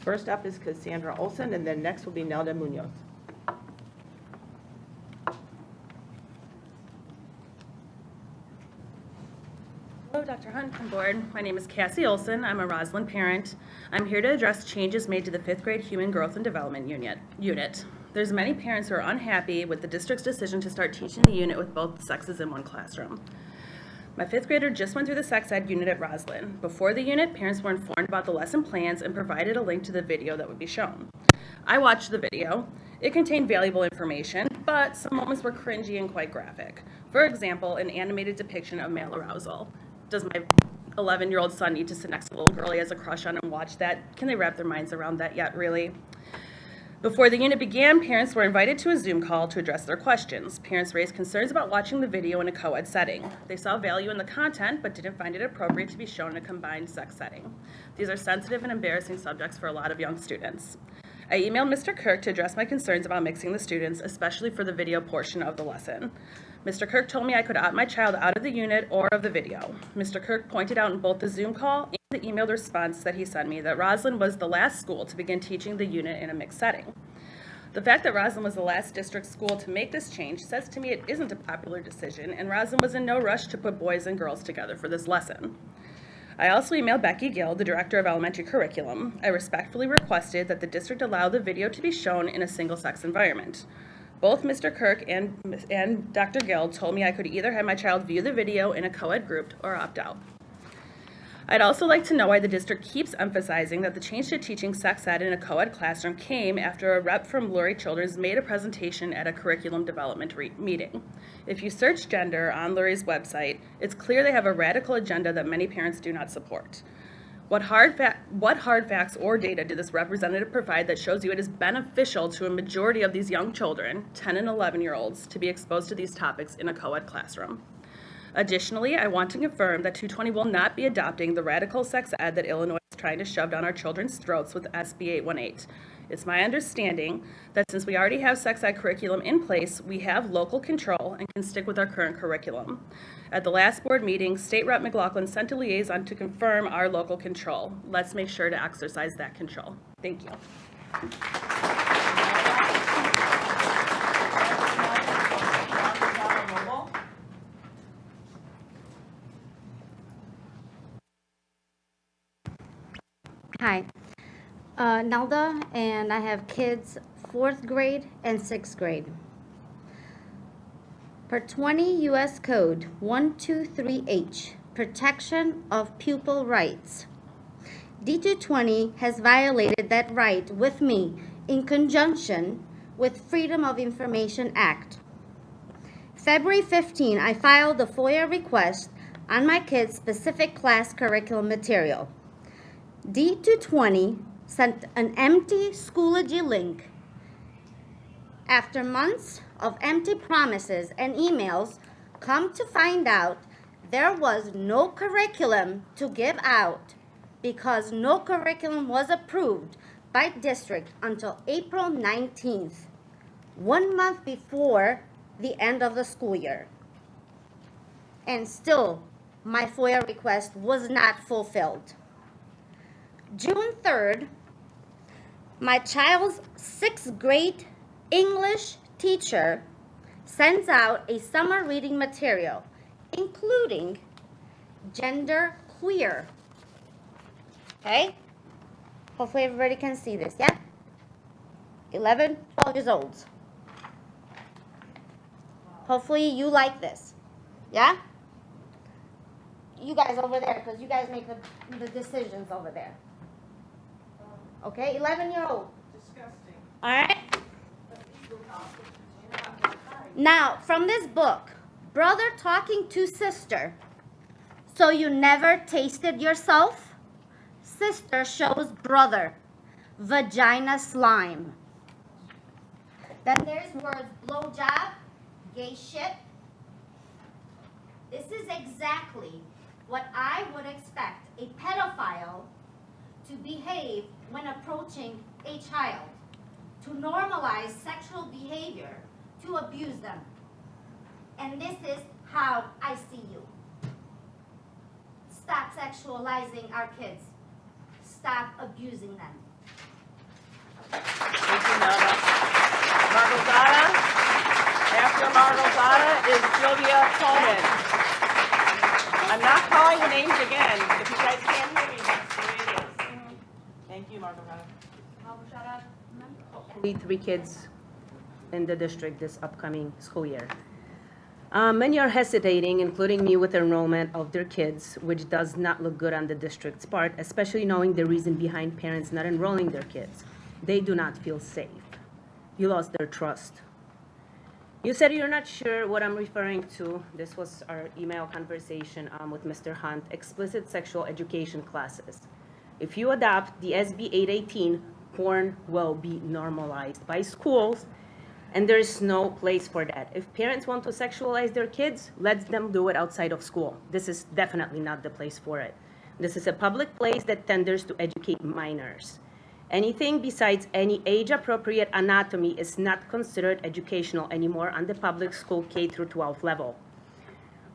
First up is Cassandra Olson, and then next will be Nelda Munoz. Hello, Dr. Hunt and board. My name is Cassie Olson. I'm a Roslyn parent. I'm here to address changes made to the 5th grade Human Growth and Development unit. There's many parents who are unhappy with the district's decision to start teaching the unit with both sexes in one classroom. My 5th grader just went through the sex ed unit at Roslyn. Before the unit, parents were informed about the lesson plans and provided a link to the video that would be shown. I watched the video. It contained valuable information, but some moments were cringy and quite graphic. For example, an animated depiction of male arousal. Does my 11-year-old son need to sit next to a little girl he has a crush on and watch that? Can they wrap their minds around that yet, really? Before the unit began, parents were invited to a Zoom call to address their questions. Parents raised concerns about watching the video in a co-ed setting. They saw value in the content, but didn't find it appropriate to be shown in a combined sex setting. These are sensitive and embarrassing subjects for a lot of young students. I emailed Mr. Kirk to address my concerns about mixing the students, especially for the video portion of the lesson. Mr. Kirk told me I could opt my child out of the unit or of the video. Mr. Kirk pointed out in both the Zoom call and the emailed response that he sent me that Roslyn was the last school to begin teaching the unit in a mixed setting. The fact that Roslyn was the last district school to make this change says to me it isn't a popular decision, and Roslyn was in no rush to put boys and girls together for this lesson. I also emailed Becky Gill, the director of elementary curriculum. I respectfully requested that the district allow the video to be shown in a single-sex environment. Both Mr. Kirk and Dr. Gill told me I could either have my child view the video in a co-ed group or opt out. I'd also like to know why the district keeps emphasizing that the change to teaching sex ed in a co-ed classroom came after a rep from Lurie Children's made a presentation at a curriculum development meeting. If you search gender on Lurie's website, it's clear they have a radical agenda that many parents do not support. What hard facts or data did this representative provide that shows you it is beneficial to a majority of these young children, 10 and 11-year-olds, to be exposed to these topics in a co-ed classroom? Additionally, I want to confirm that 220 will not be adopting the radical sex ed that Illinois is trying to shove down our children's throats with SB 818. It's my understanding that since we already have sex ed curriculum in place, we have local control and can stick with our current curriculum. At the last board meeting, State Rep McLaughlin sent a liaison to confirm our local control. Let's make sure to exercise that control. Thank you. Hi, Nelda, and I have kids 4th grade and 6th grade. Per 20 U.S. Code 123H, Protection of Pupil Rights. D220 has violated that right with me in conjunction with Freedom of Information Act. February 15, I filed a FOIA request on my kids' specific class curriculum material. D220 sent an empty Schoology link. After months of empty promises and emails, come to find out there was no curriculum to give out because no curriculum was approved by district until April 19th, 1 month before the end of the school year. And still, my FOIA request was not fulfilled. June 3rd, my child's 6th grade English teacher sends out a summer reading material, including gender queer. Okay? Hopefully everybody can see this, yeah? 11, 12 years old. Hopefully you like this, yeah? You guys over there, because you guys make the decisions over there. Okay, 11-year-old. Disgusting. All right? Now, from this book, Brother Talking to Sister. So you never tasted yourself? Sister shows brother. Vagina slime. Then there's words blowjob, gay shit. This is exactly what I would expect a pedophile to behave when approaching a child, to normalize sexual behavior, to abuse them. And this is how I see you. Stop sexualizing our kids. Stop abusing them. Sylvia Coleman. I'm not calling the names again. If you guys can't hear me, that's the way it is. Thank you, Margaret. Hopefully 3 kids in the district this upcoming school year. Many are hesitating, including me, with enrollment of their kids, which does not look good on the district's part, especially knowing the reason behind parents not enrolling their kids. They do not feel safe. You lost their trust. You said you're not sure what I'm referring to. This was our email conversation with Mr. Hunt, explicit sexual education classes. If you adopt the SB 818, porn will be normalized by schools, and there's no place for that. If parents want to sexualize their kids, let them do it outside of school. This is definitely not the place for it. This is a public place that tenders to educate minors. Anything besides any age-appropriate anatomy is not considered educational anymore on the public school K through 12 level.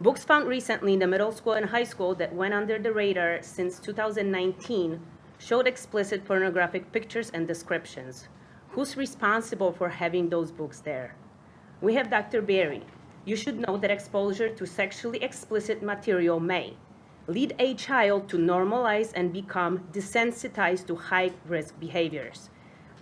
Books found recently in the middle school and high school that went under the radar since 2019 showed explicit pornographic pictures and descriptions. Who's responsible for having those books there? We have Dr. Berry. You should know that exposure to sexually explicit material may lead a child to normalize and become desensitized to high-risk behaviors.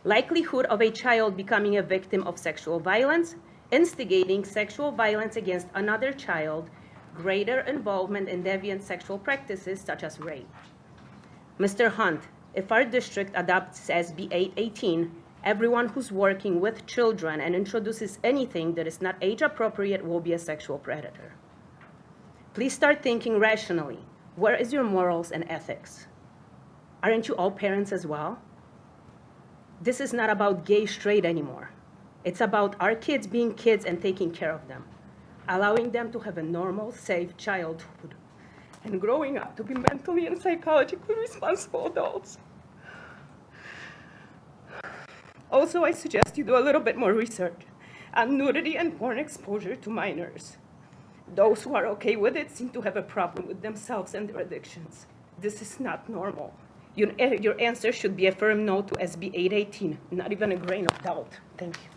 Likelihood of a child becoming a victim of sexual violence, instigating sexual violence against another child, greater involvement in deviant sexual practices such as rape. Mr. Hunt, if our district adopts SB 818, everyone who's working with children and introduces anything that is not age-appropriate will be a sexual predator. Please start thinking rationally. Where is your morals and ethics? Aren't you all parents as well? This is not about gay, straight anymore. It's about our kids being kids and taking care of them, allowing them to have a normal, safe childhood, and growing up to be mentally and psychologically responsible adults. Also, I suggest you do a little bit more research on nudity and porn exposure to minors. Those who are okay with it seem to have a problem with themselves and their addictions. This is not normal. Your answer should be a firm no to SB 818, not even a grain of doubt. Thank you.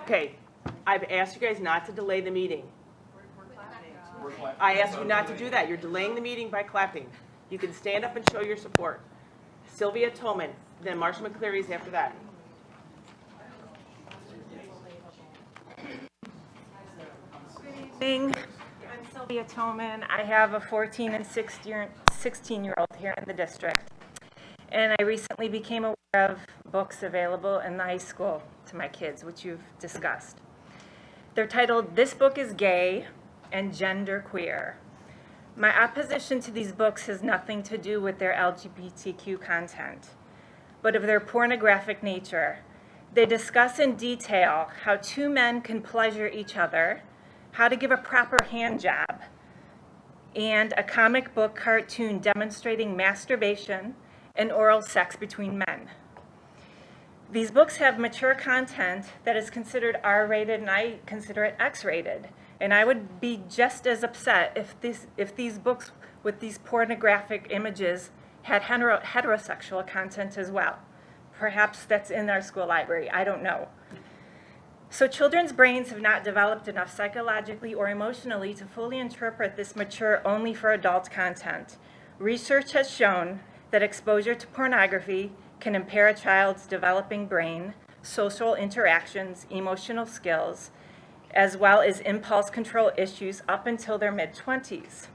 Okay, I've asked you guys not to delay the meeting. I asked you not to do that. You're delaying the meeting by clapping. You can stand up and show your support. Sylvia Tolman, then Marsha McCleary is after that. Good evening. I'm Sylvia Tolman. I have a 14 and 16-year-old here in the district. And I recently became aware of books available in the high school to my kids, which you've discussed. They're titled "This Book is Gay" and "Gender Queer." My opposition to these books has nothing to do with their LGBTQ content, but of their pornographic nature. They discuss in detail how 2 men can pleasure each other, how to give a proper hand job, and a comic book cartoon demonstrating masturbation and oral sex between men. These books have mature content that is considered R-rated, and I consider it X-rated. And I would be just as upset if these books with these pornographic images had heterosexual content as well. Perhaps that's in our school library, I don't know. So children's brains have not developed enough psychologically or emotionally to fully interpret this mature only for adult content. Research has shown that exposure to pornography can impair a child's developing brain, social interactions, emotional skills, as well as impulse control issues up until their mid-20s.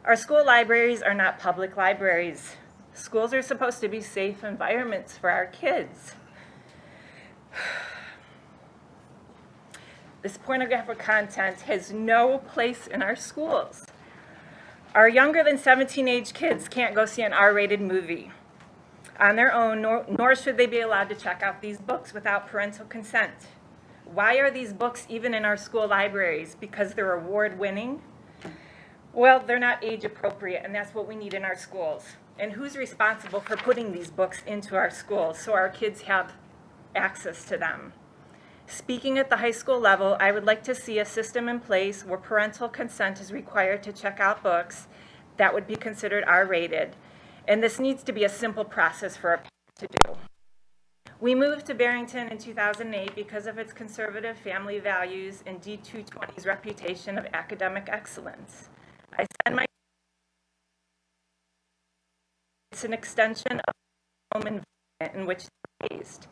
Our school libraries are not public libraries. Schools are supposed to be safe environments for our kids. This pornographic content has no place in our schools. Our younger than 17 age kids can't go see an R-rated movie on their own, nor should they be allowed to check out these books without parental consent. Why are these books even in our school libraries? Because they're award-winning? Well, they're not age appropriate, and that's what we need in our schools. And who's responsible for putting these books into our schools so our kids have access to them? Speaking at the high school level, I would like to see a system in place where parental consent is required to check out books that would be considered R-rated. And this needs to be a simple process for a parent to do. We moved to Barrington in 2008 because of its conservative family values and D220's reputation of academic excellence. I send my It's an extension of the home environment in which they're raised.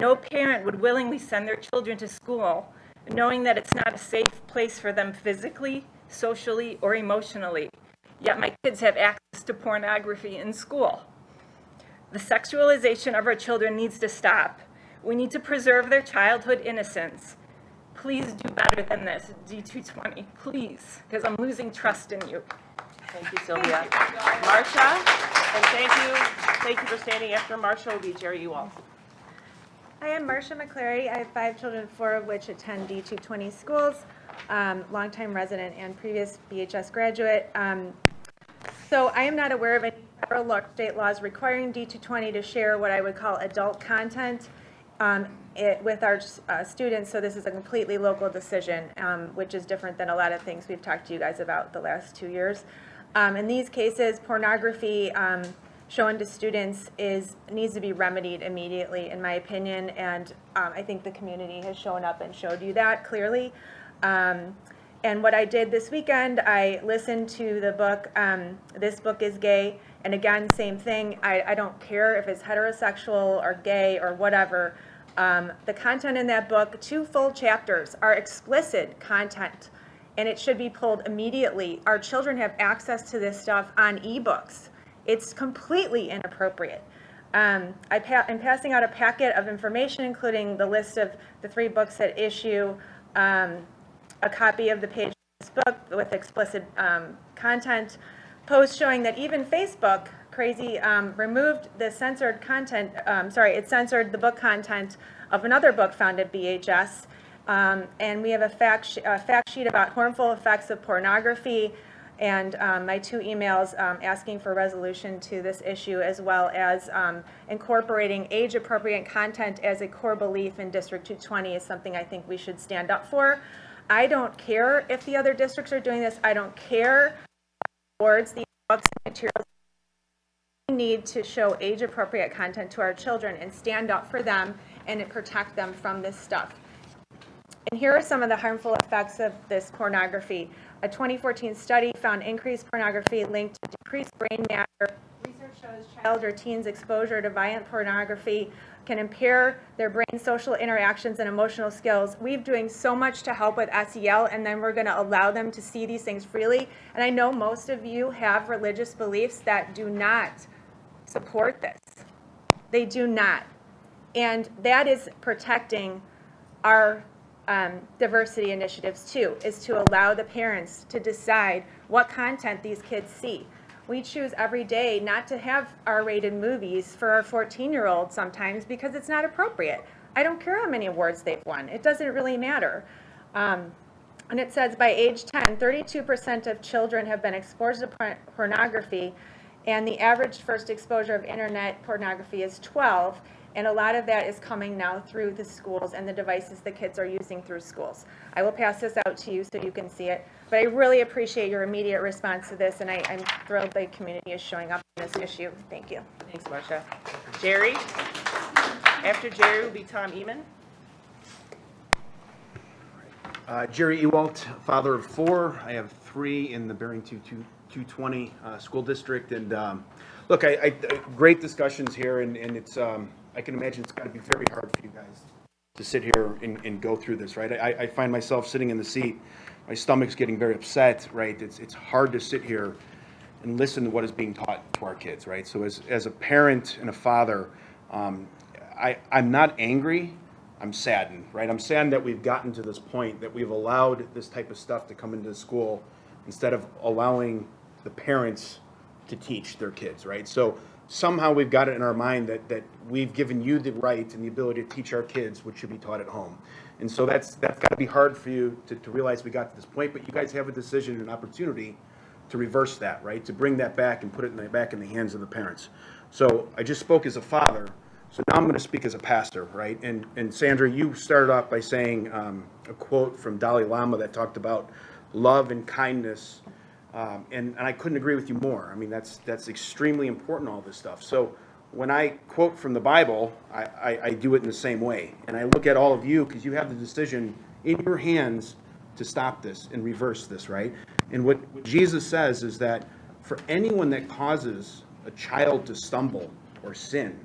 No parent would willingly send their children to school knowing that it's not a safe place for them physically, socially, or emotionally. Yet my kids have access to pornography in school. The sexualization of our children needs to stop. We need to preserve their childhood innocence. Please do better than this, D220, please, because I'm losing trust in you. Thank you, Sylvia. Marcia, and thank you for standing. After Marcia will be Jerry Ewald. Hi, I'm Marcia McClary. I have 5 children, 4 of which attend D220 schools, longtime resident and previous BHS graduate. So I am not aware of any federal or state laws requiring D220 to share what I would call adult content with our students, so this is a completely local decision, which is different than a lot of things we've talked to you guys about the last 2 years. In these cases, pornography shown to students needs to be remedied immediately, in my opinion, and I think the community has shown up and showed you that clearly. And what I did this weekend, I listened to the book, This Book is Gay, and again, same thing. I don't care if it's heterosexual or gay or whatever. The content in that book, 2 full chapters, are explicit content, and it should be pulled immediately. Our children have access to this stuff on ebooks. It's completely inappropriate. I'm passing out a packet of information, including the list of the 3 books at issue, a copy of the page of this book with explicit content, post showing that even Facebook, crazy, removed the censored content, it censored the book content of another book found at BHS. And we have a fact sheet about harmful effects of pornography, and my 2 emails asking for resolution to this issue, as well as incorporating age-appropriate content as a core belief in District 220 is something I think we should stand up for. I don't care if the other districts are doing this. I don't care towards the books and materials. We need to show age-appropriate content to our children and stand up for them and protect them from this stuff. And here are some of the harmful effects of this pornography. A 2014 study found increased pornography linked to decreased brain matter. Research shows child or teens' exposure to violent pornography can impair their brain's social interactions and emotional skills. We're doing so much to help with SEL, and then we're going to allow them to see these things freely. And I know most of you have religious beliefs that do not support this. They do not. And that is protecting our diversity initiatives too, is to allow the parents to decide what content these kids see. We choose every day not to have R-rated movies for our 14-year-olds sometimes because it's not appropriate. I don't care how many awards they've won. It doesn't really matter. And it says by age 10, 32% of children have been exposed to pornography, and the average first exposure of internet pornography is 12. And a lot of that is coming now through the schools and the devices the kids are using through schools. I will pass this out to you so you can see it. But I really appreciate your immediate response to this, and I'm thrilled the community is showing up on this issue. Thank you. Thanks, Marcia. Jerry? After Jerry will be Tom Eman. Jerry Ewald, father of 4. I have 3 in the Barrington 220 school district. And look, great discussions here, and it's I can imagine it's got to be very hard for you guys to sit here and go through this, right? I find myself sitting in the seat, my stomach's getting very upset, right? It's hard to sit here and listen to what is being taught to our kids, right? So as a parent and a father, I'm not angry, I'm saddened, right? I'm saddened that we've gotten to this point, that we've allowed this type of stuff to come into the school instead of allowing the parents to teach their kids, right? So somehow we've got it in our mind that we've given you the right and the ability to teach our kids what should be taught at home. And so that's got to be hard for you to realize we got to this point, but you guys have a decision and an opportunity to reverse that, right? To bring that back and put it back in the hands of the parents. So I just spoke as a father, So now I'm going to speak as a pastor, right? And Sandra, you started off by saying a quote from Dalai Lama that talked about love and kindness, and I couldn't agree with you more. I mean, that's extremely important, all this stuff. So when I quote from the Bible, I do it in the same way. And I look at all of you because you have the decision in your hands to stop this and reverse this, right? And what Jesus says is that for anyone that causes a child to stumble or sin,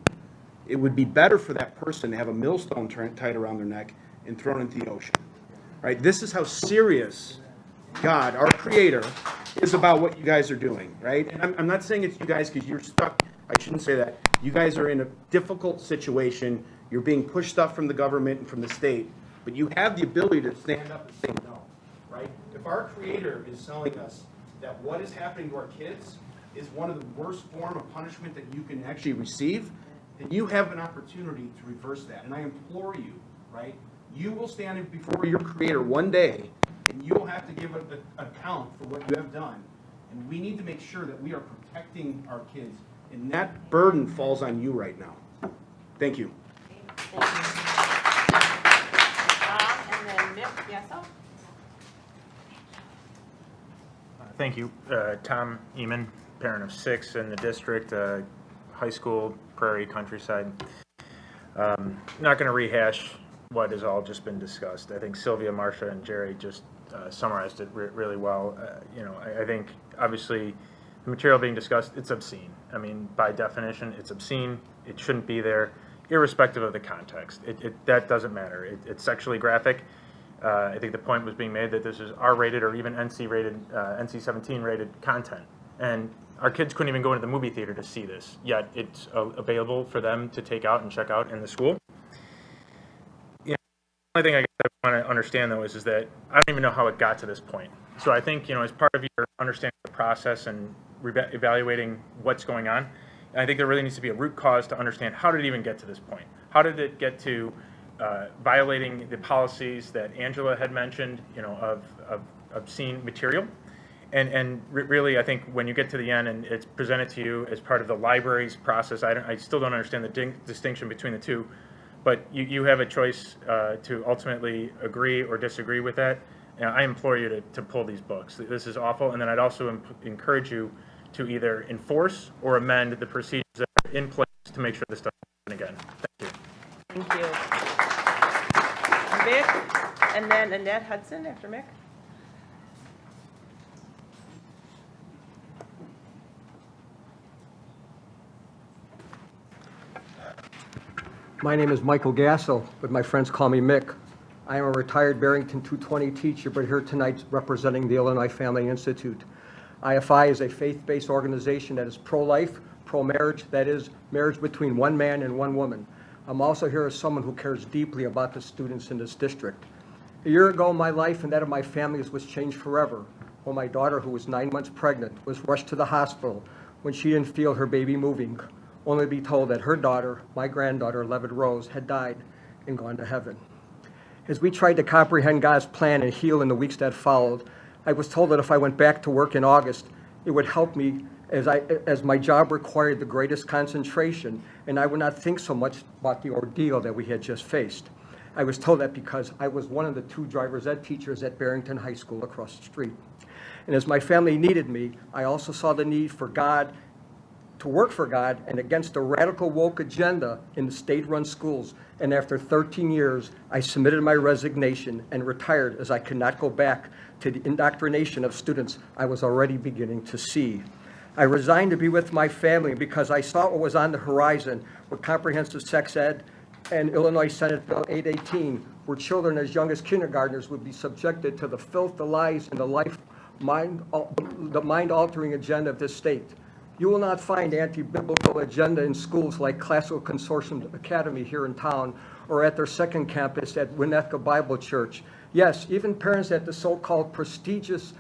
it would be better for that person to have a millstone tied around their neck and thrown into the ocean, right? This is how serious God, our Creator, is about what you guys are doing, right? And I'm not saying it's you guys because you're stuck. I shouldn't say that. You guys are in a difficult situation. You're being pushed up from the government and from the state, but you have the ability to stand up and say no, right? If our Creator is telling us that what is happening to our kids is one of the worst form of punishment that you can actually receive, then you have an opportunity to reverse that. And I implore you, right? You will stand before your Creator one day, and you will have to give an account for what you have done. And we need to make sure that we are protecting our kids. And that burden falls on you right now. Thank you. Thank you. And then Nick, yes, oh. Thank you. Tom Eamon, parent of 6 in the district, high school, Prairie, countryside. Not going to rehash what has all just been discussed. I think Sylvia, Marcia, and Jerry just summarized it really well. I think obviously the material being discussed, it's obscene. I mean, by definition, it's obscene. It shouldn't be there, irrespective of the context. That doesn't matter. It's sexually graphic. I think the point was being made that this is R-rated or even NC-17 rated content. And our kids couldn't even go into the movie theater to see this, yet it's available for them to take out and check out in the school. The only thing I want to understand, though, is that I don't even know how it got to this point. So I think, as part of your understanding the process and evaluating what's going on, I think there really needs to be a root cause to understand how did it even get to this point? How did it get to violating the policies that Angela had mentioned, of obscene material? And really, I think when you get to the end and it's presented to you as part of the library's process, I still don't understand the distinction between the two, but you have a choice to ultimately agree or disagree with that. And I implore you to pull these books. This is awful. And then I'd also encourage you to either enforce or amend the procedures that are in place to make sure this doesn't happen again. Thank you. Thank you. Mick, and then Annette Hudson after Mick. My name is Michael Gasso, but my friends call me Mick. I am a retired Barrington 220 teacher, but here tonight representing the Illinois Family Institute. IFI is a faith-based organization that is pro-life, pro-marriage, that is, marriage between one man and one woman. I'm also here as someone who cares deeply about the students in this district. A year ago, my life and that of my family's was changed forever when my daughter, who was 9 months pregnant, was rushed to the hospital when she didn't feel her baby moving, only to be told that her daughter, my granddaughter, Levitt Rose, had died and gone to heaven. As we tried to comprehend God's plan and heal in the weeks that followed, I was told that if I went back to work in August, it would help me as my job required the greatest concentration, and I would not think so much about the ordeal that we had just faced. I was told that because I was one of the 2 driver's ed teachers at Barrington High School across the street. And as my family needed me, I also saw the need for God, to work for God and against the radical woke agenda in the state-run schools. And after 13 years, I submitted my resignation and retired as I could not go back to the indoctrination of students I was already beginning to see. I resigned to be with my family because I saw what was on the horizon with comprehensive sex ed and Illinois Senate Bill 818, where children as young as kindergartners would be subjected to the filth, the lies, and the mind-altering agenda of this state. You will not find anti-biblical agenda in schools like Classical Consortium Academy here in town or at their second campus at Winnetka Bible Church. Yes, even parents at the so-called prestigious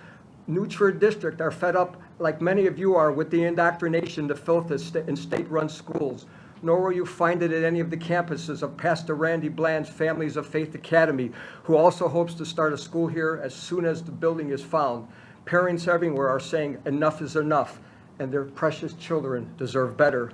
New Trier District are fed up, like many of you are, with the indoctrination, the filth in state-run schools. Nor will you find it at any of the campuses of Pastor Randy Bland's Families of Faith Academy, who also hopes to start a school here as soon as the building is found. Parents everywhere are saying enough is enough, and their precious children deserve better.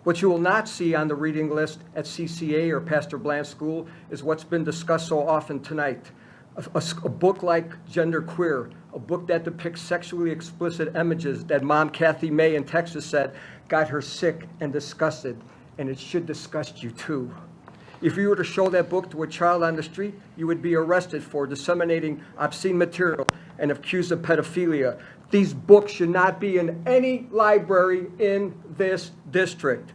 What you will not see on the reading list at CCA or Pastor Bland's school is what's been discussed so often tonight. A book like Gender Queer, a book that depicts sexually explicit images that Mom Kathy May in Texas said got her sick and disgusted, and it should disgust you too. If you were to show that book to a child on the street, you would be arrested for disseminating obscene material and accused of pedophilia. These books should not be in any library in this district.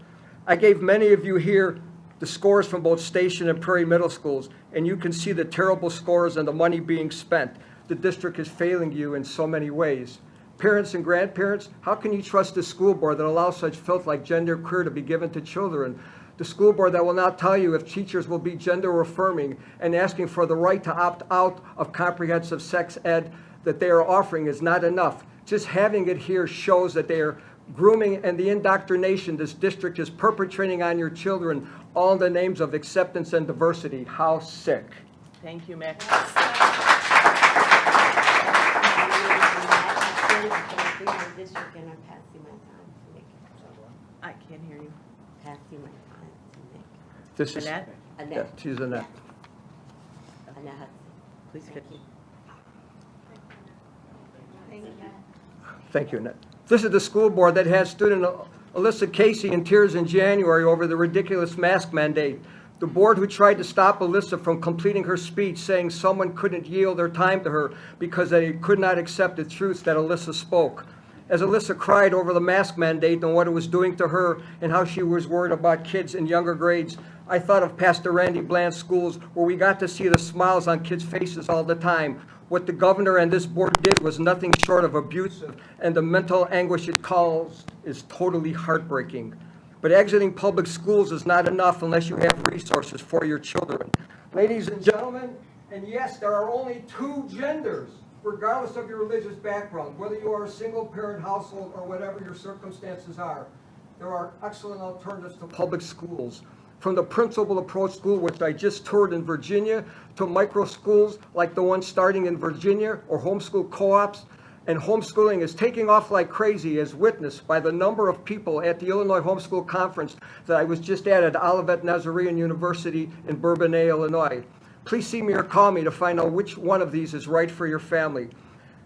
I gave many of you here the scores from both Station and Prairie Middle Schools, and you can see the terrible scores and the money being spent. The district is failing you in so many ways. Parents and grandparents, how can you trust a school board that allows such filth like gender queer to be given to children? The school board that will not tell you if teachers will be gender affirming and asking for the right to opt out of comprehensive sex ed that they are offering is not enough. Just having it here shows that they are grooming and the indoctrination this district is perpetrating on your children, all in the names of acceptance and diversity. How sick. Thank you, Mick. I can't hear you. This is, Annette? yeah, she's Annette. Please fit. Thank you, Annette. This is the school board that had student Alyssa Casey in tears in January over the ridiculous mask mandate. The board who tried to stop Alyssa from completing her speech, saying someone couldn't yield their time to her because they could not accept the truths that Alyssa spoke. As Alyssa cried over the mask mandate and what it was doing to her and how she was worried about kids in younger grades, I thought of Pastor Randy Bland's schools where we got to see the smiles on kids' faces all the time. What the governor and this board did was nothing short of abusive, and the mental anguish it caused is totally heartbreaking. But exiting public schools is not enough unless you have resources for your children. Ladies and gentlemen, and yes, there are only two genders, regardless of your religious background, whether you are a single-parent household or whatever your circumstances are. There are excellent alternatives to public schools. From the principal approach school, which I just toured in Virginia, to micro schools like the one starting in Virginia, or homeschool co-ops, and homeschooling is taking off like crazy, as witnessed by the number of people at the Illinois Homeschool Conference that I was just at Olivet Nazarene University in Bourbonnais, Illinois. Please see me or call me to find out which one of these is right for your family.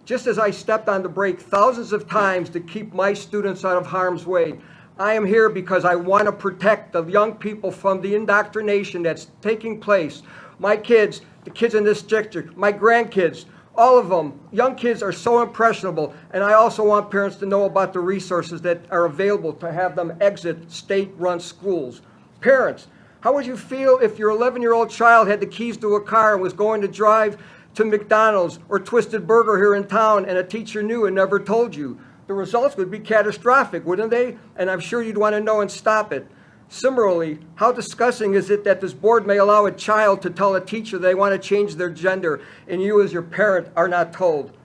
Just as I stepped on the brake thousands of times to keep my students out of harm's way, I am here because I want to protect the young people from the indoctrination that's taking place. My kids, the kids in this district, my grandkids, all of them, young kids are so impressionable, and I also want parents to know about the resources that are available to have them exit state-run schools. Parents, how would you feel if your 11-year-old child had the keys to a car and was going to drive to McDonald's or Twisted Burger here in town and a teacher knew and never told you? The results would be catastrophic, wouldn't they? And I'm sure you'd want to know and stop it. Similarly, how disgusting is it that this board may allow a child to tell a teacher they want to change their gender and you as your parent are not told?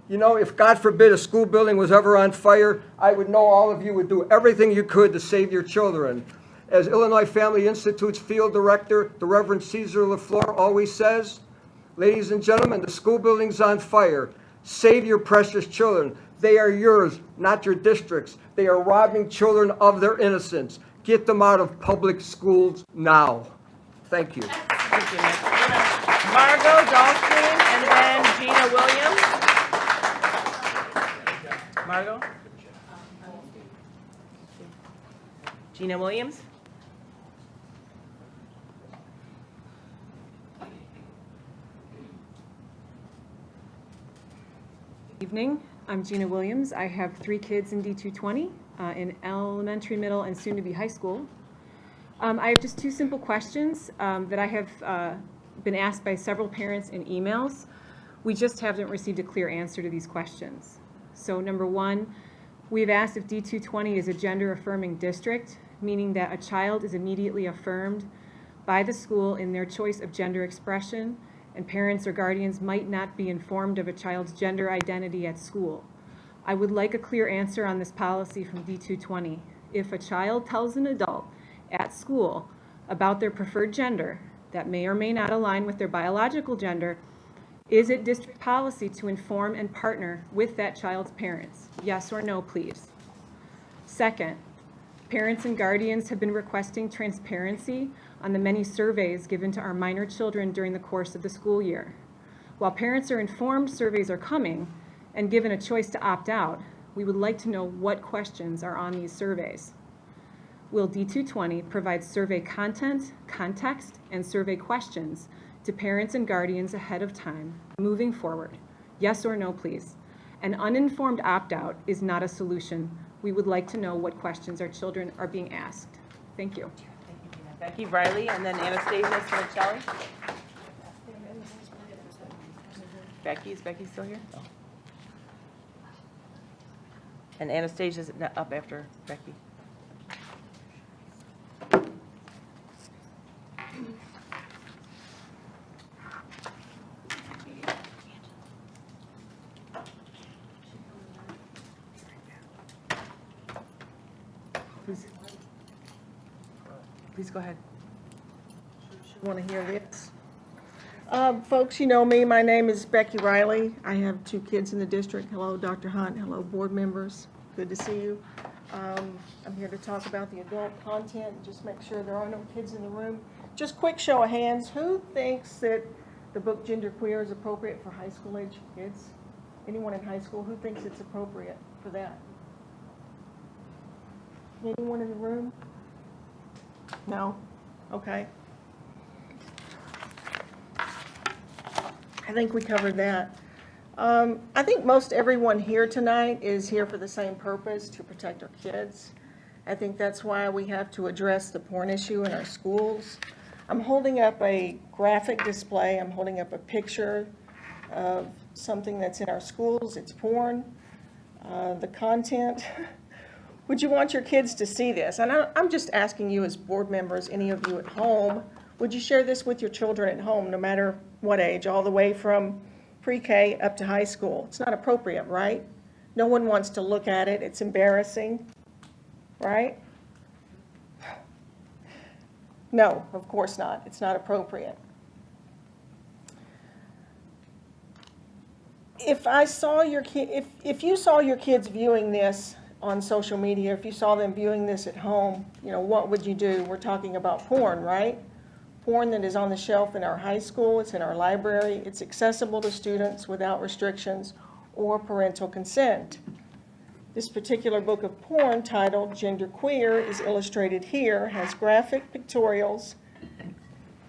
You know, if God forbid a school building was ever on fire, I would know all of you would do everything you could to save your children. As Illinois Family Institute's field director, the Reverend Caesar LaFleur, always says, ladies and gentlemen, the school building's on fire. Save your precious children. They are yours, not your district's. They are robbing children of their innocence. Get them out of public schools now. Thank you. Thank you, Mick. Margot Dahlstein and then Gina Williams. Margot? Gina Williams? Evening, I'm Gina Williams. I have 3 kids in D220 in elementary, middle, and soon to be high school. I have just 2 simple questions that I have been asked by several parents in emails. We just haven't received a clear answer to these questions. So number 1, we've asked if D220 is a gender affirming district, meaning that a child is immediately affirmed by the school in their choice of gender expression, and parents or guardians might not be informed of a child's gender identity at school. I would like a clear answer on this policy from D220. If a child tells an adult at school about their preferred gender that may or may not align with their biological gender, is it district policy to inform and partner with that child's parents? Yes or no, please. Second, Parents and guardians have been requesting transparency on the many surveys given to our minor children during the course of the school year. While parents are informed surveys are coming and given a choice to opt out, we would like to know what questions are on these surveys. Will D220 provide survey content, context, and survey questions to parents and guardians ahead of time, moving forward? Yes or no, please. An uninformed opt-out is not a solution. We would like to know what questions our children are being asked. Thank you. Thank you, Gina. Becky Riley, and then Anastasia Sinicelli. Is Becky still here? No. And Anastasia's up after Becky. Please go ahead. Want to hear this? Folks, you know me. My name is Becky Riley. I have 2 kids in the district. Hello, Dr. Hunt. Hello, board members. Good to see you. I'm here to talk about the adult content. Just make sure there are no kids in the room. Just quick show of hands. Who thinks that the book Genderqueer is appropriate for high school age kids? Anyone in high school? Who thinks it's appropriate for that? Anyone in the room? No? Okay. I think we covered that. I think most everyone here tonight is here for the same purpose, to protect our kids. I think that's why we have to address the porn issue in our schools. I'm holding up a graphic display. I'm holding up a picture of something that's in our schools. It's porn. The content. Would you want your kids to see this? And I'm just asking you as board members, any of you at home, would you share this with your children at home, no matter what age, all the way from pre-K up to high school? It's not appropriate, right? No one wants to look at it. It's embarrassing, right? No, of course not. It's not appropriate. If I saw your kid, if you saw your kids viewing this on social media, if you saw them viewing this at home, you know, what would you do? We're talking about porn, right? Porn that is on the shelf in our high school, it's in our library, it's accessible to students without restrictions or parental consent. This particular book of porn, titled Genderqueer, is illustrated here, has graphic pictorials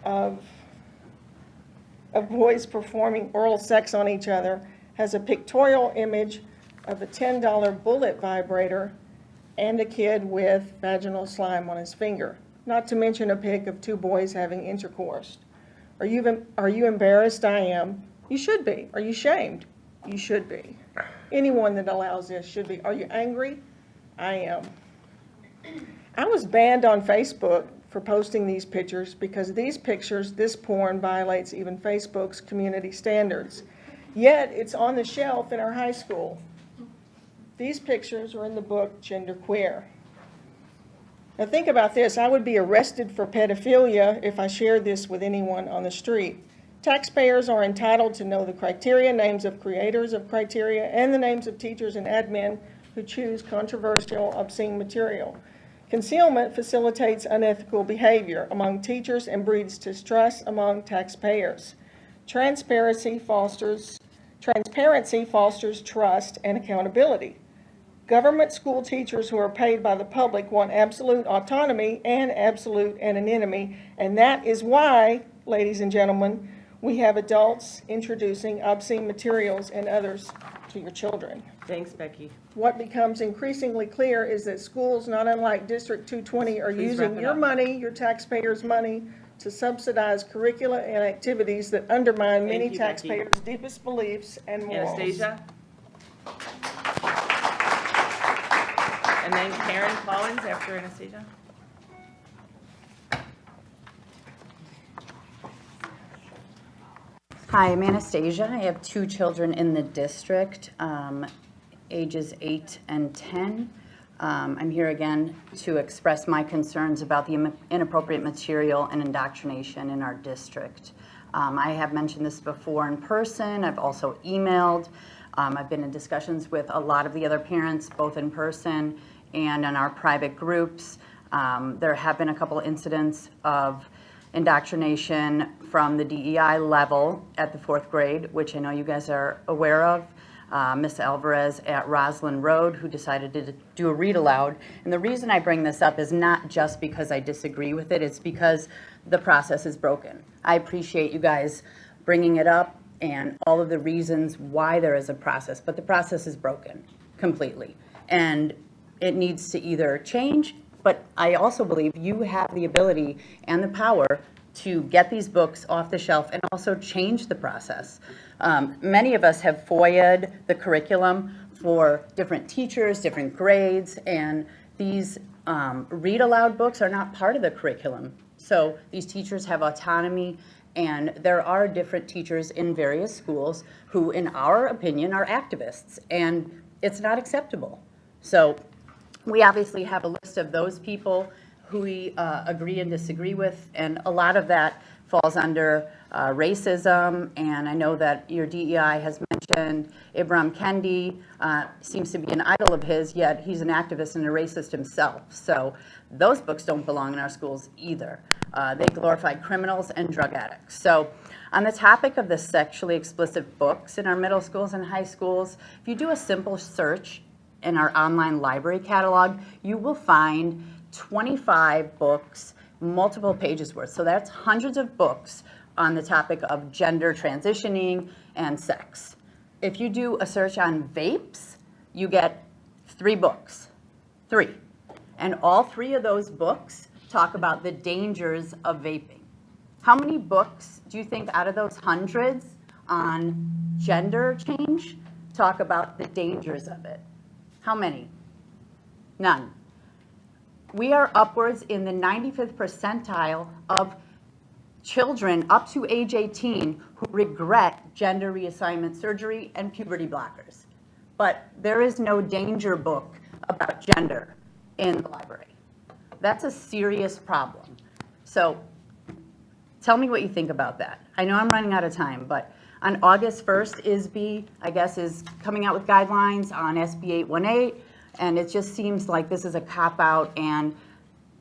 of boys performing oral sex on each other, has a pictorial image of a $10 bullet vibrator and a kid with vaginal slime on his finger, not to mention a pic of 2 boys having intercourse. Are you embarrassed? I am. You should be. Are you shamed? You should be. Anyone that allows this should be. Are you angry? I am. I was banned on Facebook for posting these pictures because these pictures, this porn, violates even Facebook's community standards. Yet it's on the shelf in our high school. These pictures are in the book Genderqueer. Now think about this. I would be arrested for pedophilia if I shared this with anyone on the street. Taxpayers are entitled to know the criteria, names of creators of criteria, and the names of teachers and admin who choose controversial, obscene material. Concealment facilitates unethical behavior among teachers and breeds distrust among taxpayers. Transparency fosters trust and accountability. Government school teachers who are paid by the public want absolute autonomy and absolute anonymity, and that is why, ladies and gentlemen, we have adults introducing obscene materials and others to your children. Thanks, Becky. What becomes increasingly clear is that schools, not unlike District 220, are Please wrap using it your up. money, your taxpayers' money, to subsidize curricula and activities that undermine many you, Becky. taxpayers' deepest beliefs and morals. Anastasia? And then Karen Collins after Anastasia. Hi, I'm Anastasia. I have 2 children in the district, ages 8 and 10. I'm here again to express my concerns about the inappropriate material and indoctrination in our district. I have mentioned this before in person. I've also emailed. I've been in discussions with a lot of the other parents, both in person and in our private groups. There have been a couple incidents of indoctrination from the DEI level at the 4th grade, which I know you guys are aware of. Miss Alvarez at Roslyn Road, who decided to do a read aloud. And the reason I bring this up is not just because I disagree with it, it's because the process is broken. I appreciate you guys bringing it up and all of the reasons why there is a process, but the process is broken completely. And it needs to either change, but I also believe you have the ability and the power to get these books off the shelf and also change the process. Many of us have FOIA'd the curriculum for different teachers, different grades, and these read aloud books are not part of the curriculum. So these teachers have autonomy, and there are different teachers in various schools who, in our opinion, are activists, and it's not acceptable. So we obviously have a list of those people who we agree and disagree with, and a lot of that falls under racism, and I know that your DEI has mentioned Ibram Kendi, seems to be an idol of his, yet he's an activist and a racist himself. So those books don't belong in our schools either. They glorify criminals and drug addicts. So on the topic of the sexually explicit books in our middle schools and high schools, if you do a simple search in our online library catalog, you will find 25 books, multiple pages worth. So that's hundreds of books on the topic of gender transitioning and sex. If you do a search on vapes, you get 3 books, 3. And all 3 of those books talk about the dangers of vaping. How many books do you think out of those hundreds on gender change talk about the dangers of it? How many? None. We are upwards in the 95th percentile of children up to age 18 who regret gender reassignment surgery and puberty blockers. But there is no danger book about gender in the library. That's a serious problem. So tell me what you think about that. I know I'm running out of time, but on August 1st, ISB, I guess, is coming out with guidelines on SB 818, and it just seems like this is a cop-out, and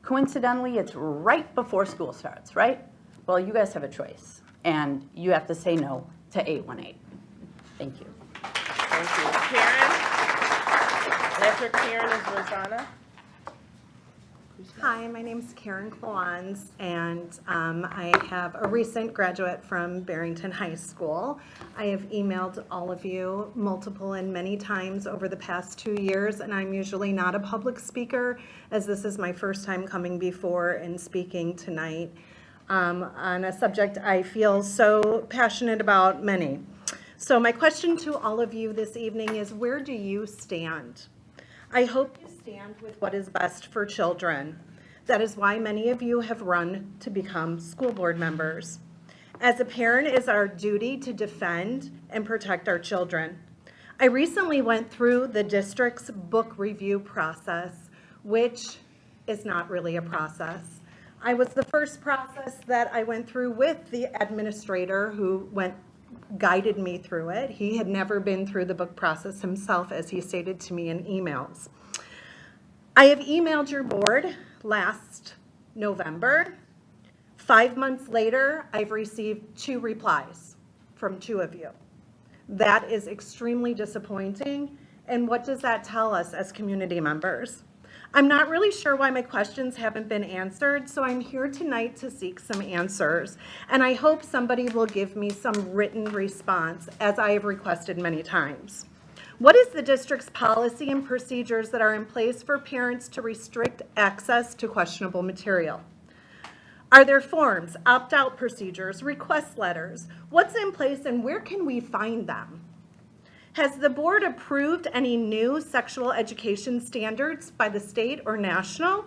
coincidentally, it's right before school starts, right? Well, you guys have a choice, and you have to say no to 818. Thank you. Thank you. Karen? After Karen is Rosanna. Hi, my name is Karen Klawans, and I have a recent graduate from Barrington High School. I have emailed all of you multiple and many times over the past 2 years, and I'm usually not a public speaker, as this is my first time coming before and speaking tonight on a subject I feel so passionate about many. So my question to all of you this evening is, where do you stand? I hope you stand with what is best for children. That is why many of you have run to become school board members. As a parent, it is our duty to defend and protect our children. I recently went through the district's book review process, which is not really a process. I was the first process that I went through with the administrator who guided me through it. He had never been through the book process himself, as he stated to me in emails. I have emailed your board last November. 5 months later, I've received 2 replies from 2 of you. That is extremely disappointing. And what does that tell us as community members? I'm not really sure why my questions haven't been answered, so I'm here tonight to seek some answers. And I hope somebody will give me some written response, as I have requested many times. What is the district's policy and procedures that are in place for parents to restrict access to questionable material? Are there forms, opt-out procedures, request letters? What's in place and where can we find them? Has the board approved any new sexual education standards by the state or national?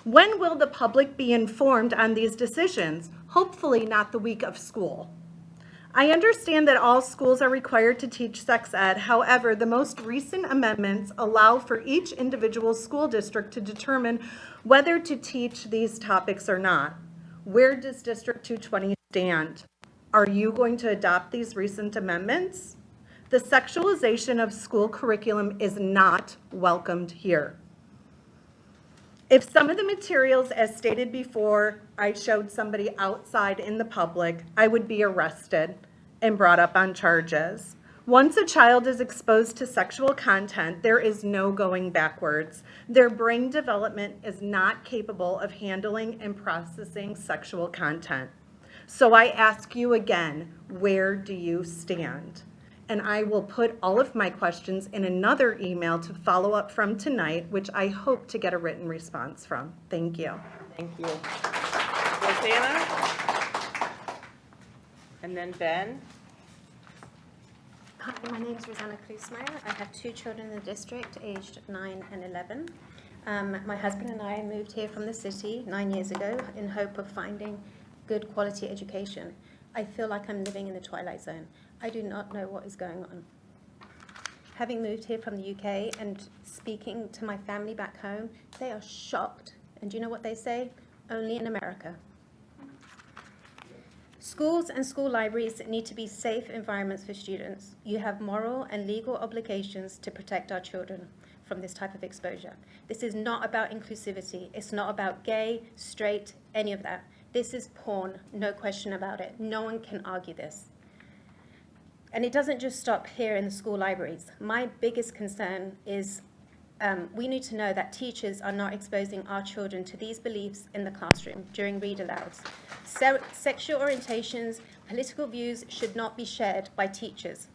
When will the public be informed on these decisions? Hopefully not the week of school. I understand that all schools are required to teach sex ed. However, the most recent amendments allow for each individual school district to determine whether to teach these topics or not. Where does District 220 stand? Are you going to adopt these recent amendments? The sexualization of school curriculum is not welcomed here. If some of the materials, as stated before, I showed somebody outside in the public, I would be arrested and brought up on charges. Once a child is exposed to sexual content, there is no going backwards. Their brain development is not capable of handling and processing sexual content. So I ask you again, where do you stand? And I will put all of my questions in another email to follow up from tonight, which I hope to get a written response from. Thank you. Thank you. Rosanna? And then Ben? Hi, my name is Rosanna Klusmeyer. I have 2 children in the district, aged 9 and 11. My husband and I moved here from the city 9 years ago in hope of finding good quality education. I feel like I'm living in the twilight zone. I do not know what is going on. Having moved here from the UK and speaking to my family back home, they are shocked. And do you know what they say? Only in America. Schools and school libraries need to be safe environments for students. You have moral and legal obligations to protect our children from this type of exposure. This is not about inclusivity. It's not about gay, straight, any of that. This is porn, no question about it. No one can argue this. And it doesn't just stop here in the school libraries. My biggest concern is we need to know that teachers are not exposing our children to these beliefs in the classroom during read-alouds. Sexual orientations, political views should not be shared by teachers.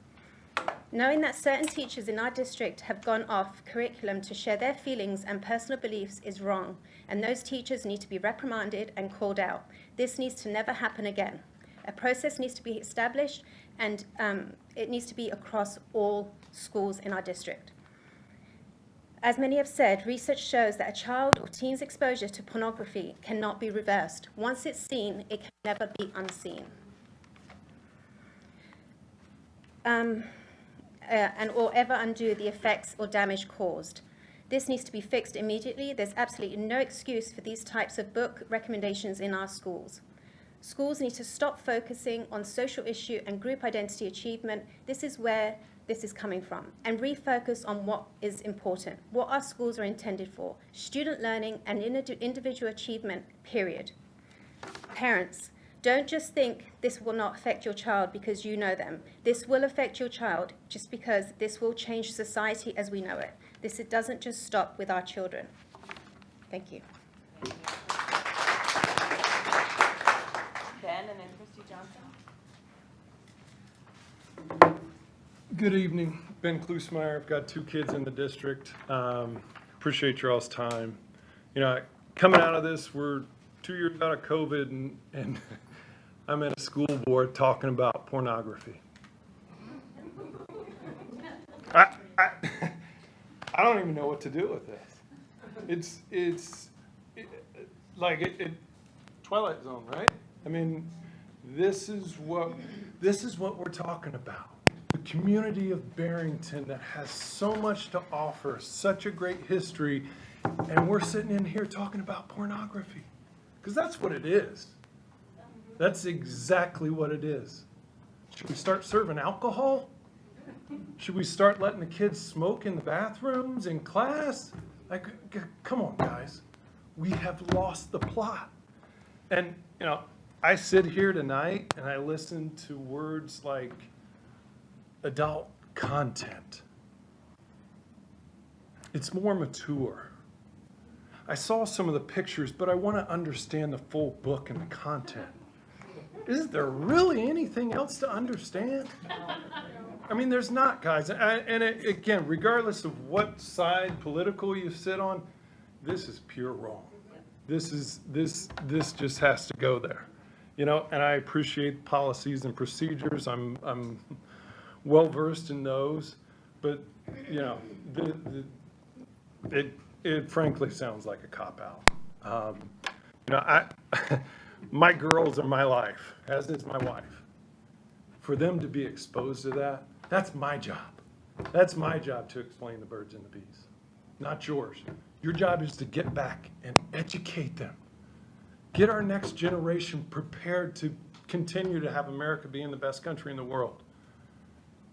Knowing that certain teachers in our district have gone off curriculum to share their feelings and personal beliefs is wrong, and those teachers need to be reprimanded and called out. This needs to never happen again. A process needs to be established, and it needs to be across all schools in our district. As many have said, research shows that a child or teen's exposure to pornography cannot be reversed. Once it's seen, it can never be unseen. Or ever undo the effects or damage caused. This needs to be fixed immediately. There's absolutely no excuse for these types of book recommendations in our schools. Schools need to stop focusing on social issue and group identity achievement. This is where this is coming from, and refocus on what is important, what our schools are intended for, student learning and individual achievement, period. Parents, don't just think this will not affect your child because you know them. This will affect your child just because this will change society as we know it. It doesn't just stop with our children. Thank you. Ben and then Christy Johnson. Good evening, Ben Klusmeyer. I've got 2 kids in the district. Appreciate your all's time. You know, coming out of this, we're 2 years out of COVID, and I'm at a school board talking about pornography. I don't even know what to do with this. It's like Twilight Zone, right? I mean, this is what we're talking about. The community of Barrington that has so much to offer, such a great history, and we're sitting in here talking about pornography. Because that's what it is. That's exactly what it is. Should we start serving alcohol? Should we start letting the kids smoke in the bathrooms, in class? Like, come on, guys. We have lost the plot. And, you know, I sit here tonight and I listen to words like adult content. It's more mature. I saw some of the pictures, but I want to understand the full book and the content. Is there really anything else to understand? I mean, there's not, guys. Again, regardless of what side political you sit on, this is pure wrong. This just has to go there. You know, and I appreciate policies and procedures. I'm well versed in those, but you know, it frankly sounds like a cop-out. You know, my girls are my life, as is my wife. For them to be exposed to that, that's my job. That's my job to explain the birds and the bees, not yours. Your job is to get back and educate them. Get our next generation prepared to continue to have America being the best country in the world.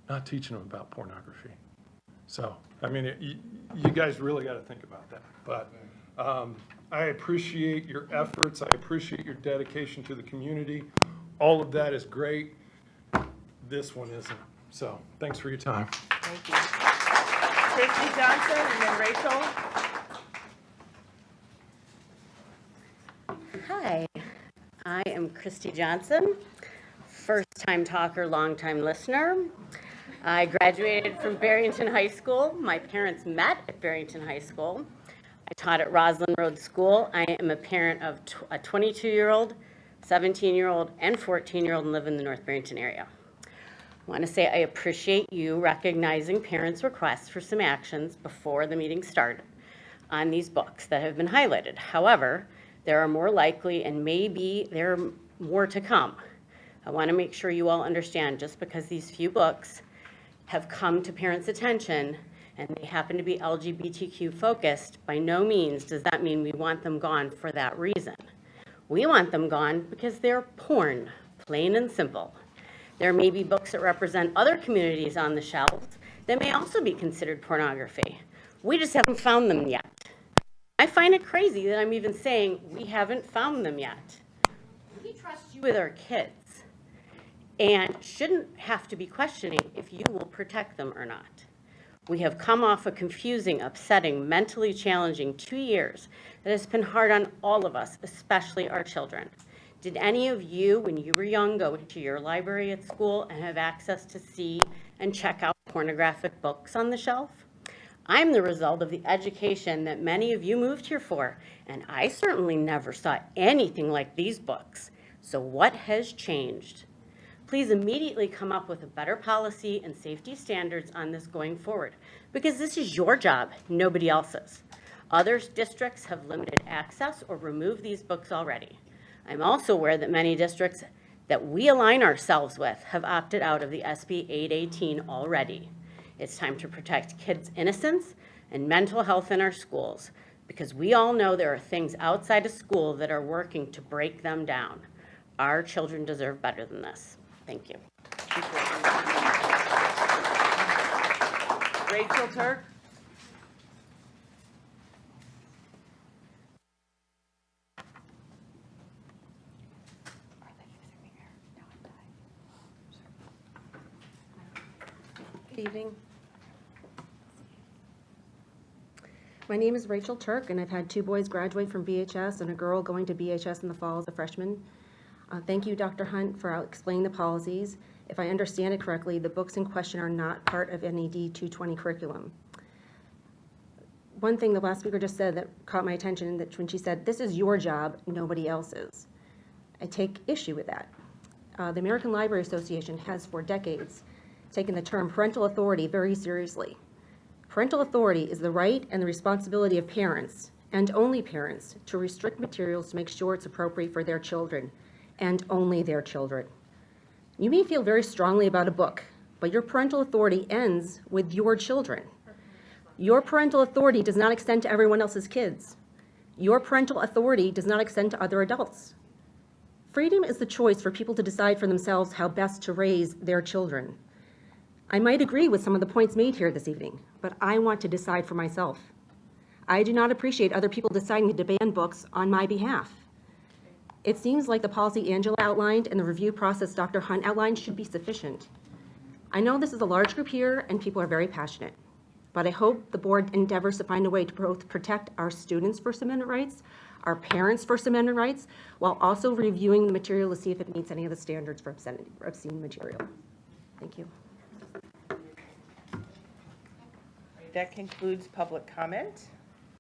Not teaching them about pornography. So, I mean, you guys really got to think about that. But I appreciate your efforts. I appreciate your dedication to the community. All of that is great. This one isn't. So thanks for your time. Thank you. Christy Johnson and then Rachel. Hi, I am Christy Johnson, first-time talker, long-time listener. I graduated from Barrington High School. My parents met at Barrington High School. I taught at Roslyn Road School. I am a parent of a 22-year-old, 17-year-old, and 14-year-old and live in the North Barrington area. I want to say I appreciate you recognizing parents' requests for some actions before the meeting started on these books that have been highlighted. However, there are more likely and maybe there are more to come. I want to make sure you all understand just because these few books have come to parents' attention and they happen to be LGBTQ focused, by no means does that mean we want them gone for that reason. We want them gone because they're porn, plain and simple. There may be books that represent other communities on the shelves that may also be considered pornography. We just haven't found them yet. I find it crazy that I'm even saying we haven't found them yet. We trust you with our kids and shouldn't have to be questioning if you will protect them or not. We have come off a confusing, upsetting, mentally challenging 2 years that has been hard on all of us, especially our children. Did any of you, when you were young, go into your library at school and have access to see and check out pornographic books on the shelf? I'm the result of the education that many of you moved here for, and I certainly never saw anything like these books. So what has changed? Please immediately come up with a better policy and safety standards on this going forward, because this is your job, nobody else's. Other districts have limited access or removed these books already. I'm also aware that many districts that we align ourselves with have opted out of the SB 818 already. It's time to protect kids' innocence and mental health in our schools, because we all know there are things outside of school that are working to break them down. Our children deserve better than this. Thank you. Rachel Turk. Good evening. My name is Rachel Turk, and I've had 2 boys graduate from BHS and a girl going to BHS in the fall as a freshman. Thank you, Dr. Hunt, for explaining the policies. If I understand it correctly, the books in question are not part of NED 220 curriculum. One thing the last speaker just said that caught my attention, that when she said, "This is your job, nobody else's." I take issue with that. The American Library Association has for decades taken the term parental authority very seriously. Parental authority is the right and the responsibility of parents, and only parents, to restrict materials to make sure it's appropriate for their children, and only their children. You may feel very strongly about a book, but your parental authority ends with your children. Your parental authority does not extend to everyone else's kids. Your parental authority does not extend to other adults. Freedom is the choice for people to decide for themselves how best to raise their children. I might agree with some of the points made here this evening, but I want to decide for myself. I do not appreciate other people deciding to ban books on my behalf. It seems like the policy Angela outlined and the review process Dr. Hunt outlined should be sufficient. I know this is a large group here and people are very passionate, but I hope the board endeavors to find a way to both protect our students' First Amendment rights, our parents' First Amendment rights, while also reviewing the material to see if it meets any of the standards for obscene material. Thank you. That concludes public comment.